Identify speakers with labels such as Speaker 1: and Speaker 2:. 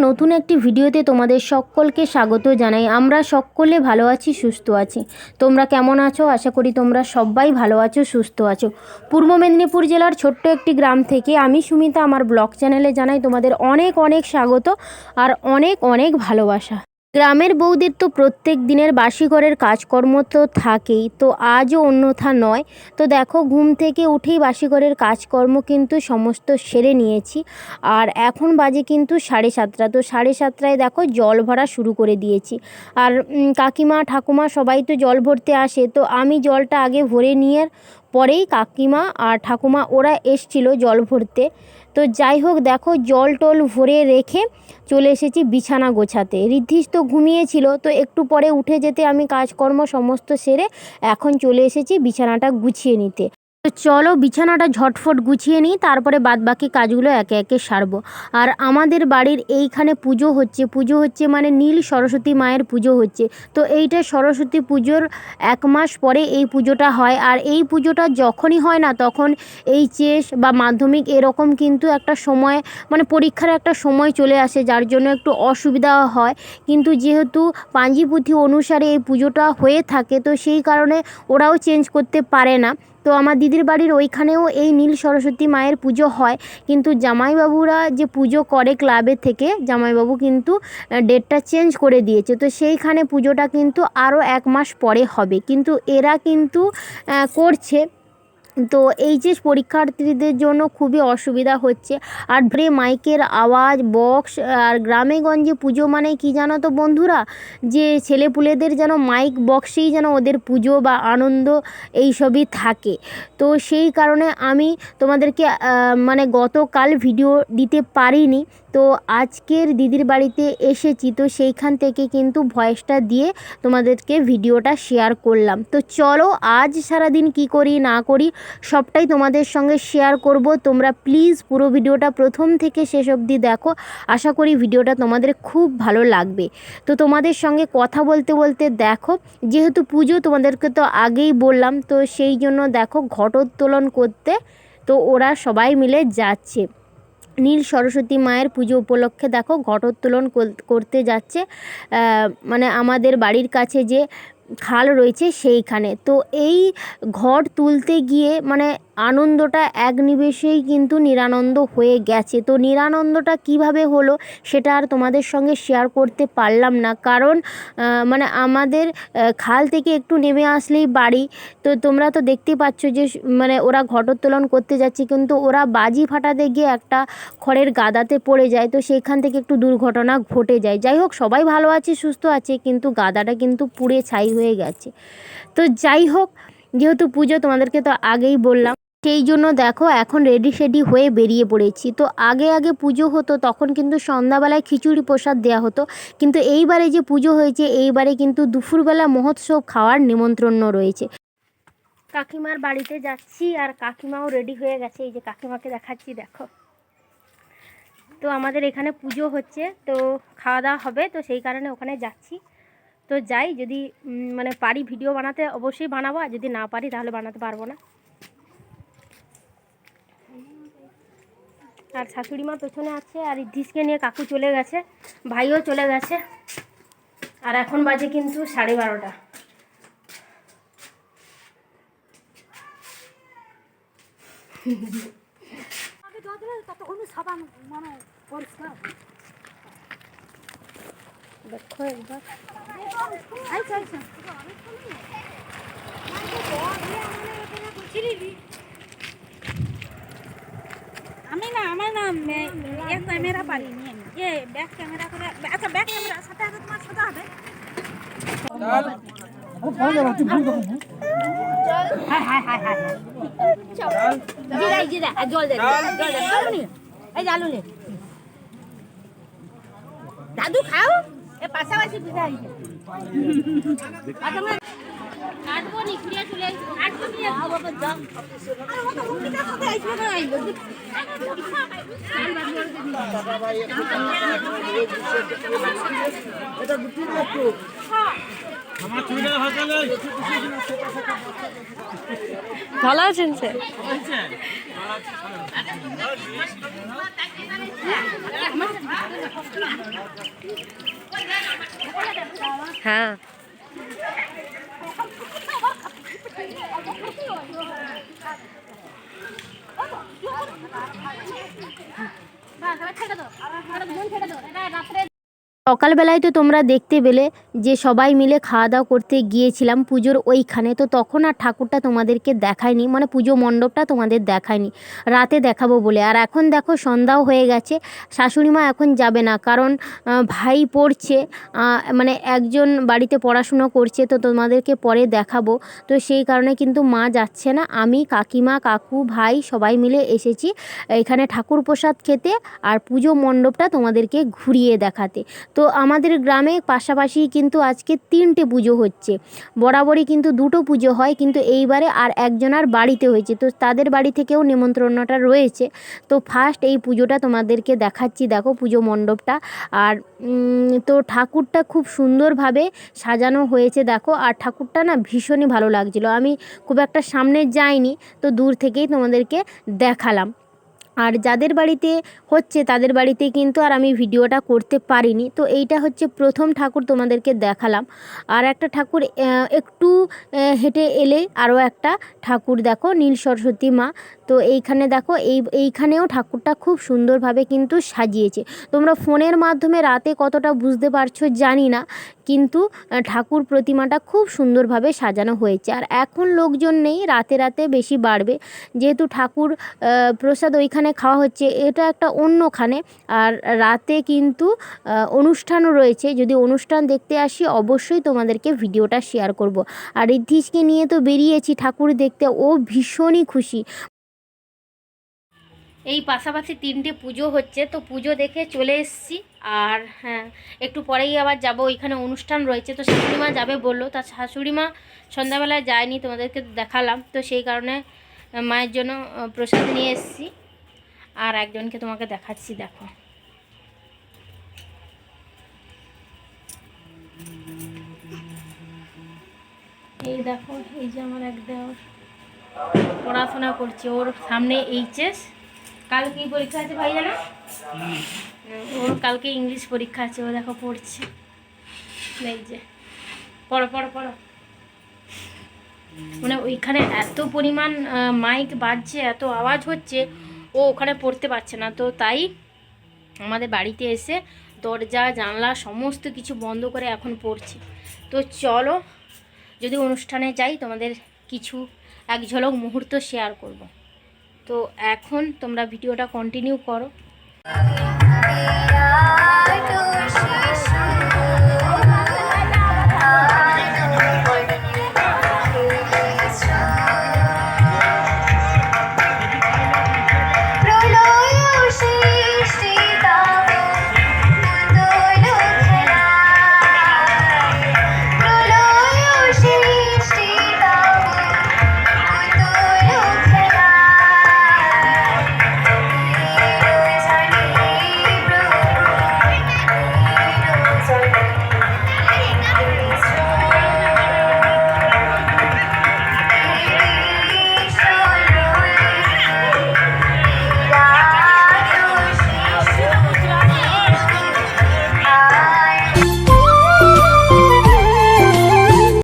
Speaker 1: নতুন একটি ভিডিওতে তোমাদের সকলকে স্বাগত জানাই। আমরা সকলে ভালো আছি, সুস্থ আছি। তোমরা কেমন আছো? আশা করি তোমরা সবাই ভালো আছো, সুস্থ আছো। পূর্ব মেদিনীপুর জেলার ছোট্ট একটি গ্রাম থেকে আমি সুমিতা আমার ব্লগ চ্যানেলে জানাই তোমাদের অনেক অনেক স্বাগত আর অনেক অনেক ভালোবাসা। গ্রামের বউদের তো প্রত্যেক দিনের বাসি ঘরের কাজকর্ম তো থাকেই, তো আজও অন্যথা নয়। তো দেখো, ঘুম থেকে উঠেই বাসি ঘরের কাজকর্ম কিন্তু সমস্ত সেরে নিয়েছি। আর এখন বাজে কিন্তু 7:30। তো 7:30টায় দেখো জল ভরা শুরু করে দিয়েছি। আর কাকিমা ঠাকুমা সবাই তো জল ভরতে আসে, তো আমি জলটা আগে ভরে নিয়ে পরেই কাকিমা আর ঠাকুমা ওরা এসছিল জল ভরতে। তো যাই হোক, দেখো জল টল ভরে রেখে চলে এসেছি বিছানা গোছাতে। ঋদ্ধিস তো ঘুমিয়েছিল, তো একটু পরে উঠে যেতে আমি কাজকর্ম সমস্ত সেরে এখন চলে এসেছি বিছানাটা গুছিয়ে নিতে। তো চলো বিছানাটা ঝটফট গুছিয়ে নিই, তারপরে বাদবাকি কাজগুলো একে একে সারবো। আর আমাদের বাড়ির এইখানে পুজো হচ্ছে মানে নীল সরস্বতী মায়ের পুজো হচ্ছে। তো এইটা সরস্বতী পুজোর 1 মাস পরে এই পুজোটা হয়। আর এই পুজোটা যখনই হয় না, তখন এইচএস বা মাধ্যমিক এরকম কিন্তু একটা সময়, মানে পরীক্ষার একটা সময় চলে আসে, যার জন্য একটু অসুবিধা হয়। কিন্তু যেহেতু পাঞ্জিপুথি অনুসারে এই পুজোটা হয়ে থাকে, তো সেই কারণে ওরাও চেঞ্জ করতে পারে না। তো আমার দিদির বাড়ির ওইখানেও এই নীল সরস্বতী মায়ের পুজো হয়, কিন্তু জামাইবাবুরা যে পুজো করে ক্লাবের থেকে, জামাইবাবু কিন্তু ডেটটা চেঞ্জ করে দিয়েছে। তো সেইখানে পুজোটা কিন্তু আরও 1 মাস পরে হবে, কিন্তু এরা কিন্তু করছে। তো এইচএস পরীক্ষার্থীদের জন্য খুবই অসুবিধা হচ্ছে। আর মাইকের আওয়াজ, বক্স, আর গ্রামে গঞ্জে পুজো মানে কি জানো তো বন্ধুরা, যে ছেলেপুলেদের যেন মাইক বক্সেই যেন ওদের পুজো বা আনন্দ এইসবই থাকে। তো সেই কারণে আমি তোমাদেরকে মানে গতকাল ভিডিও দিতে পারিনি। তো আজকের দিদির বাড়িতে এসেছি, তো সেইখান থেকে কিন্তু ভয়েসটা দিয়ে তোমাদেরকে ভিডিওটা শেয়ার করলাম। তো চলো আজ সারাদিন কি করি না করি সবটাই তোমাদের সঙ্গে শেয়ার করব। তোমরা প্লিজ পুরো ভিডিওটা প্রথম থেকে শেষ অবধি দেখো, আশা করি ভিডিওটা তোমাদের খুব ভালো লাগবে। তো তোমাদের সঙ্গে কথা বলতে বলতে দেখো, যেহেতু পুজো তোমাদেরকে তো আগেই বললাম, তো সেই জন্য দেখো ঘটোত্তোলন করতে তো ওরা সবাই মিলে যাচ্ছে। নীল সরস্বতী মায়ের পুজো উপলক্ষে দেখো ঘটোত্তোলন করতে যাচ্ছে, মানে আমাদের বাড়ির কাছে যে খাল রয়েছে সেইখানে। তো এই ঘট তুলতে গিয়ে মানে আনন্দটা এক নিমেষেই কিন্তু নিরানন্দ হয়ে গেছে। তো নিরানন্দটা কিভাবে হলো সেটা আর তোমাদের সঙ্গে শেয়ার করতে পারলাম না, কারণ মানে আমাদের খাল থেকে একটু নেমে আসলেই বাড়ি। তো তোমরা তো দেখতেই পাচ্ছ যে মানে ওরা ঘটোত্তোলন করতে যাচ্ছে, কিন্তু ওরা বাজি ফাটাতে গিয়ে একটা খড়ের গাদাতে পড়ে যায়। তো সেখান থেকে একটু দুর্ঘটনা ঘটে যায়। যাই হোক, সবাই ভালো আছে, সুস্থ আছে, কিন্তু গাদাটা কিন্তু পুড়ে ছাই হয়ে গেছে। তো যাই হোক, যেহেতু পুজো তোমাদেরকে তো আগেই বললাম, সেই জন্য দেখো এখন রেডি সেডি হয়ে বেরিয়ে পড়েছি। তো আগে আগে পুজো হতো, তখন কিন্তু সন্ধ্যাবেলায় খিচুড়ি প্রসাদ দেওয়া হতো, কিন্তু এইবারে যে পুজো হয়েছে এইবারে কিন্তু দুপুরবেলা মহোৎসব খাওয়ার নিমন্ত্রণ রয়েছে। কাকিমার বাড়িতে যাচ্ছি, আর কাকিমাও রেডি হয়ে গেছে। এই যে কাকিমাকে দেখাচ্ছি, দেখো। তো আমাদের এখানে পুজো হচ্ছে, তো খাওয়া দাওয়া হবে, তো সেই কারণে ওখানে যাচ্ছি। তো যাই, যদি মানে পারি ভিডিও বানাতে অবশ্যই বানাবো, আর যদি না পারি তাহলে বানাতে পারবো না। আর শাশুড়ি মা পেছনে আছে, আর ঋদ্ধিসকে নিয়ে কাকু চলে গেছে, ভাইও চলে গেছে। আর এখন বাজে কিন্তু 12:30। দেখো একবার,
Speaker 2: আমি না, আমার নাম এক ক্যামেরা পারি নিয়ে এ ব্যাক ক্যামেরা করে, আচ্ছা ব্যাক ক্যামেরা সাথে সাথে তোমার সাথে হবে। হ্যাঁ হ্যাঁ হ্যাঁ হ্যাঁ জিরা আর জল দে, জল দে, এই আলু নে দাদু খাও, এ পাশাপাশি পিঠা হইছে। কাটবো নি কুড়িয়া চলে আসবো, কাটবো নি আর বাবা দাম আর ওটা মুন্ডিটা কোথায় আইছে না আইলো
Speaker 3: এটা গুটি একটু আমার চুড়া ভাজালে
Speaker 1: ভালো আছেন স্যার? হ্যাঁ সকালবেলায় তো তোমরা দেখতে পেলে যে সবাই মিলে খাওয়া দাওয়া করতে গিয়েছিলাম পুজোর ওইখানে। তো তখন আর ঠাকুরটা তোমাদেরকে দেখায়নি, মানে পুজো মণ্ডপটা তোমাদের দেখায়নি, রাতে দেখাবো বলে। আর এখন দেখো সন্ধ্যাও হয়ে গেছে, শাশুড়ি মা এখন যাবে না, কারণ ভাই পড়ছে, মানে একজন বাড়িতে পড়াশুনো করছে, তো তোমাদেরকে পরে দেখাবো। তো সেই কারণে কিন্তু মা যাচ্ছে না, আমি কাকিমা কাকু ভাই সবাই মিলে এসেছি এখানে ঠাকুর প্রসাদ খেতে আর পুজো মণ্ডপটা তোমাদেরকে ঘুরিয়ে দেখাতে। তো আমাদের গ্রামে পাশাপাশি কিন্তু আজকে 3টে পুজো হচ্ছে। বরাবরই কিন্তু 2টো পুজো হয়, কিন্তু এইবারে আর একজনার বাড়িতে হয়েছে, তো তাদের বাড়ি থেকেও নিমন্ত্রণটা রয়েছে। তো ফার্স্ট এই পুজোটা তোমাদেরকে দেখাচ্ছি, দেখো পুজো মণ্ডপটা। আর তো ঠাকুরটা খুব সুন্দরভাবে সাজানো হয়েছে দেখো। আর ঠাকুরটা না ভীষণই ভালো লাগছিলো, আমি খুব একটা সামনে যাইনি, তো দূর থেকেই তোমাদেরকে দেখালাম। আর যাদের বাড়িতে হচ্ছে তাদের বাড়িতে কিন্তু আর আমি ভিডিওটা করতে পারিনি। তো এইটা হচ্ছে প্রথম ঠাকুর তোমাদেরকে দেখালাম। আর একটা ঠাকুর একটু হেঁটে এলে আরও একটা ঠাকুর দেখো, নীল সরস্বতী মা। তো এইখানে দেখো এইখানেও ঠাকুরটা খুব সুন্দরভাবে কিন্তু সাজিয়েছে। তোমরা ফোনের মাধ্যমে রাতে কতটা বুঝতে পারছো জানি না, কিন্তু ঠাকুর প্রতিমাটা খুব সুন্দরভাবে সাজানো হয়েছে। আর এখন লোকজন নেই, রাতে রাতে বেশি বাড়বে, যেহেতু ঠাকুর প্রসাদ ওইখানে খাওয়া হচ্ছে, এটা একটা অন্যখানে। আর রাতে কিন্তু অনুষ্ঠানও রয়েছে, যদি অনুষ্ঠান দেখতে আসি অবশ্যই তোমাদেরকে ভিডিওটা শেয়ার করব। আর ঋদ্ধিষকে নিয়ে তো বেরিয়েছি ঠাকুর দেখতে, ও ভীষণই খুশি। এই পাশাপাশি 3টে পুজো হচ্ছে, তো পুজো দেখে চলে এসেছি। আর হ্যাঁ, একটু পরেই আবার যাব, ওইখানে অনুষ্ঠান রয়েছে, তো শাশুড়ি মা যাবে বললো। তা শাশুড়ি মা সন্ধ্যাবেলায় যায়নি, তোমাদেরকে দেখালাম, তো সেই কারণে মায়ের জন্য প্রসাদ নিয়ে এসেছি। আর একজনকে তোমাকে দেখাচ্ছি, দেখো এই দেখো, এই যে আমার এক দেওর পড়াশোনা করছে, ওর সামনে এইচএস, কাল কি পরীক্ষা আছে ভাই জানো? ওর কালকে ইংলিশ পরীক্ষা আছে, ও দেখো পড়ছে। এই যে পড়ো পড়ো পড়ো, মানে ওইখানে এত পরিমাণ মাইক বাজছে, এত আওয়াজ হচ্ছে, ও ওখানে পড়তে পারছে না। তো তাই আমাদের বাড়িতে এসে দরজা জানলা সমস্ত কিছু বন্ধ করে এখন পড়ছে। তো চলো, যদি অনুষ্ঠানে যাই তোমাদের কিছু এক ঝলক মুহূর্ত শেয়ার করব। তো এখন তোমরা ভিডিওটা কন্টিনিউ করো।